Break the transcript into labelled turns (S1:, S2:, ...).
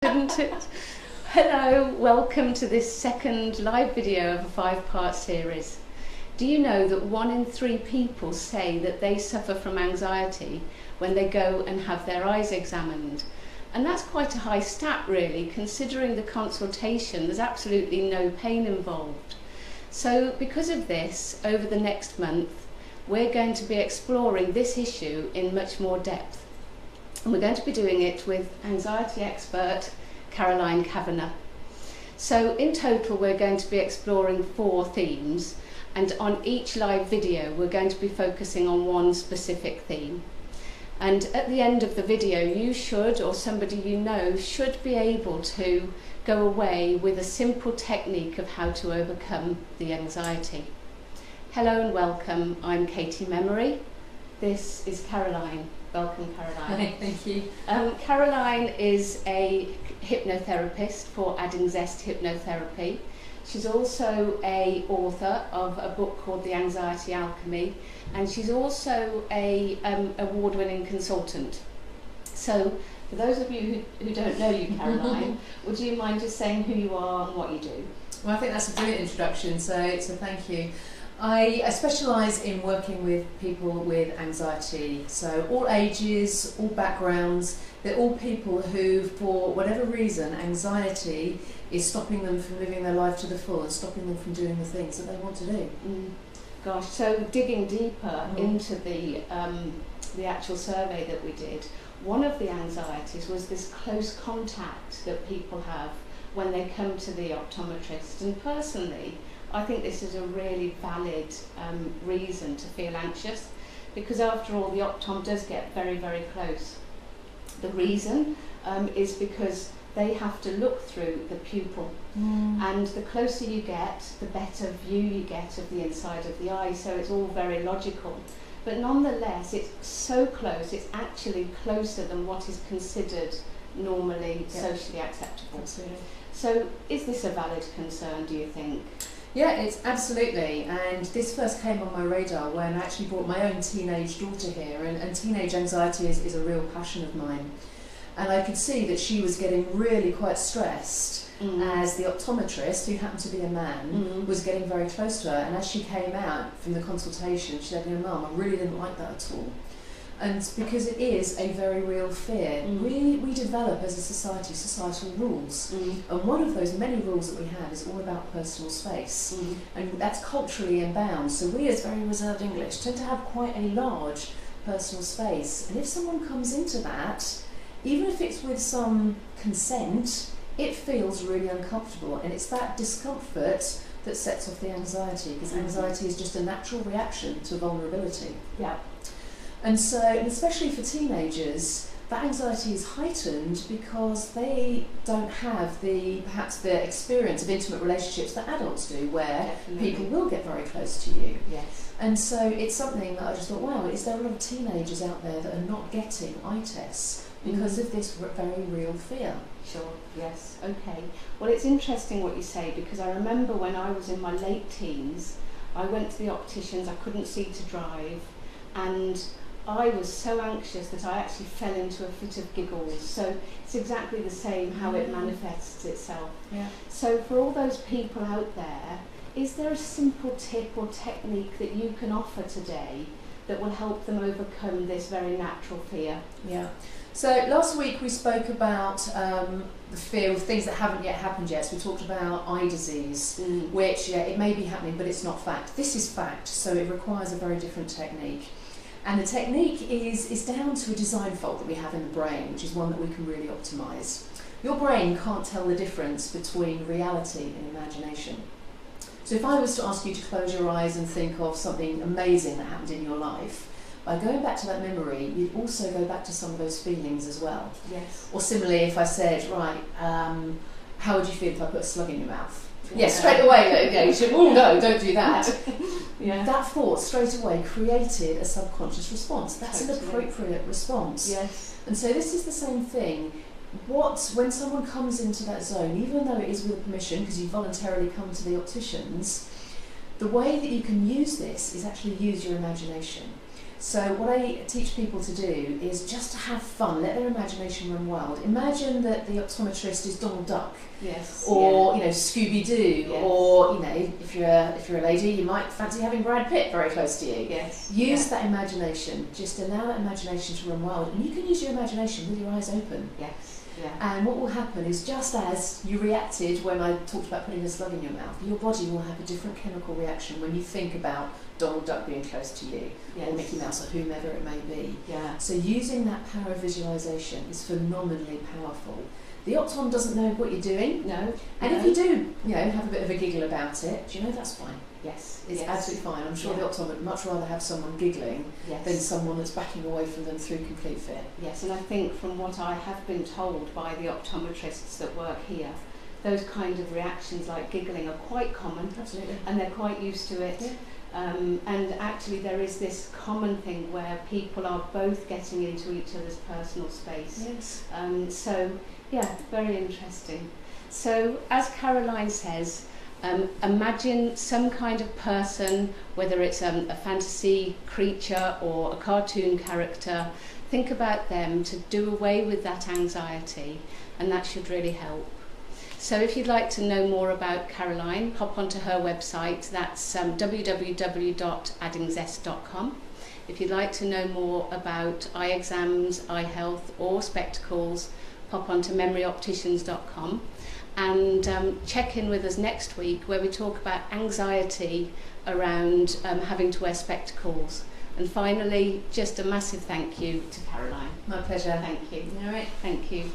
S1: Didn't it? Hello, welcome to this second live video of a 5-part series. Do you know that 1 in 3 people say that they suffer from anxiety when they go and have their eyes examined? And that's quite a high stat really, considering the consultation, there's absolutely no pain involved. So because of this, over the next month, we're going to be exploring this issue in much more depth. And we're going to be doing it with anxiety expert Caroline Cavanagh. So in total we're going to be exploring 4 themes, and on each live video we're going to be focusing on one specific theme. And at the end of the video you should, or somebody you know, should be able to go away with a simple technique of how to overcome the anxiety. Hello and welcome, I'm Katie Memory. This is Caroline. Welcome, Caroline.
S2: Hi, thank you.
S1: Caroline is a hypnotherapist for Adding Zest Hypnotherapy. She's also an author of a book called The Anxiety Alchemy, and she's also a award-winning consultant. So, for those of you who don't know you, Caroline, would you mind just saying who you are and what you do?
S2: Well, I think that's a brilliant introduction, so thank you. I specialise in working with people with anxiety, so all ages, all backgrounds. They're all people who, for whatever reason, anxiety is stopping them from living their life to the full and stopping them from doing the things that they want to do.
S1: Gosh, so digging deeper into the actual survey that we did, one of the anxieties was this close contact that people have when they come to the optometrist. And personally, I think this is a really valid reason to feel anxious, because after all the optom does get very, very close. The reason is because they have to look through the pupil, and the closer you get, the better view you get of the inside of the eye, so it's all very logical. But nonetheless, it's so close, it's actually closer than what is considered normally socially acceptable.
S2: Absolutely.
S1: So is this a valid concern, do you think?
S2: Yeah, it's absolutely, and this first came on my radar when I actually brought my own teenage daughter here, and teenage anxiety is a real passion of mine. And I could see that she was getting really quite stressed as the optometrist, who happened to be a man, was getting very close to her. And as she came out from the consultation, she said, Mum, I really didn't like that at all. And because it is a very real fear, we develop as a society societal rules. And one of those many rules that we have is all about personal space. And that's culturally inbound. So we as very reserved English tend to have quite a large personal space. And if someone comes into that, even if it's with some consent, it feels really uncomfortable. And it's that discomfort that sets off the anxiety, because anxiety is just a natural reaction to vulnerability.
S1: Yeah.
S2: And so, and especially for teenagers, that anxiety is heightened because they don't have perhaps the experience of intimate relationships that adults do, where people will get very close to you.
S1: Yes.
S2: And so it's something that I just thought, wow, is there a lot of teenagers out there that are not getting eye tests because of this very real fear?
S1: Sure, yes, okay. Well, it's interesting what you say, because I remember when I was in my late teens, I went to the opticians, I couldn't see to drive, and I was so anxious that I actually fell into a fit of giggles. So it's exactly the same how it manifests itself.
S2: Yeah.
S1: So for all those people out there, is there a simple tip or technique that you can offer today that will help them overcome this very natural fear?
S2: Yeah. So last week we spoke about the fear of things that haven't yet happened yet. So we talked about eye disease, which it may be happening, but it's not fact. This is fact, so it requires a very different technique. And the technique is down to a design fault that we have in the brain, which is one that we can really optimise. Your brain can't tell the difference between reality and imagination. So if I was to ask you to close your eyes and think of something amazing that happened in your life, by going back to that memory, you'd also go back to some of those feelings as well.
S1: Yes.
S2: Or similarly, if I said, right, how would you feel if I put a slug in your mouth? Yes, straight away, okay, you should, oh no, don't do that. That thought straight away created a subconscious response. That's an appropriate response.
S1: Yes.
S2: And so this is the same thing. When someone comes into that zone, even though it is with permission, because you voluntarily come to the opticians, the way that you can use this is actually use your imagination. So what I teach people to do is just to have fun, let their imagination run wild. Imagine that the optometrist is Donald Duck,
S1: yes,
S2: or Scooby-Doo,
S1: yes,
S2: or if you're a lady, you might fancy having Brad Pitt very close to you.
S1: yes,
S2: Use that imagination. Just allow that imagination to run wild, and you can use your imagination with your eyes open.
S1: yes, yeah.
S2: And what will happen is, just as you reacted when I talked about putting a slug in your mouth, your body will have a different chemical reaction when you think about Donald Duck being close to you,
S1: yes,
S2: or Mickey Mouse, or whomever it may be.
S1: Yeah.
S2: So using that power of visualisation is phenomenally powerful. The Optom doesn't know what you're doing.
S1: No.
S2: And if you do, have a bit of a giggle about it, do you know that's fine?
S1: Yes.
S2: It's
S1: yes.
S2: absolutely fine. I'm sure the Optom would much rather have someone giggling
S1: yes.
S2: than someone that's backing away from them through complete fear.
S1: Yes, and I think from what I have been told by the optometrists that work here, those kind of reactions like giggling are quite common.
S2: Absolutely.
S1: And they're quite used to it.
S2: Yeah.
S1: And actually there is this common thing where people are both getting into each other's personal space.
S2: Yes.
S1: So, yeah, very interesting. So, as Caroline says, imagine some kind of person, whether it's a fantasy creature or a cartoon character. Think about them to do away with that anxiety, and that should really help. So if you'd like to know more about Caroline, pop onto her website. That's www.addingzest.com. If you'd like to know more about eye exams, eye health or spectacles, pop onto memoryopticians.com. And check in with us next week, where we talk about anxiety around having to wear spectacles. And finally, just a massive thank you to Caroline.
S2: My pleasure.
S1: Thank you.
S2: All right.
S1: Thank you.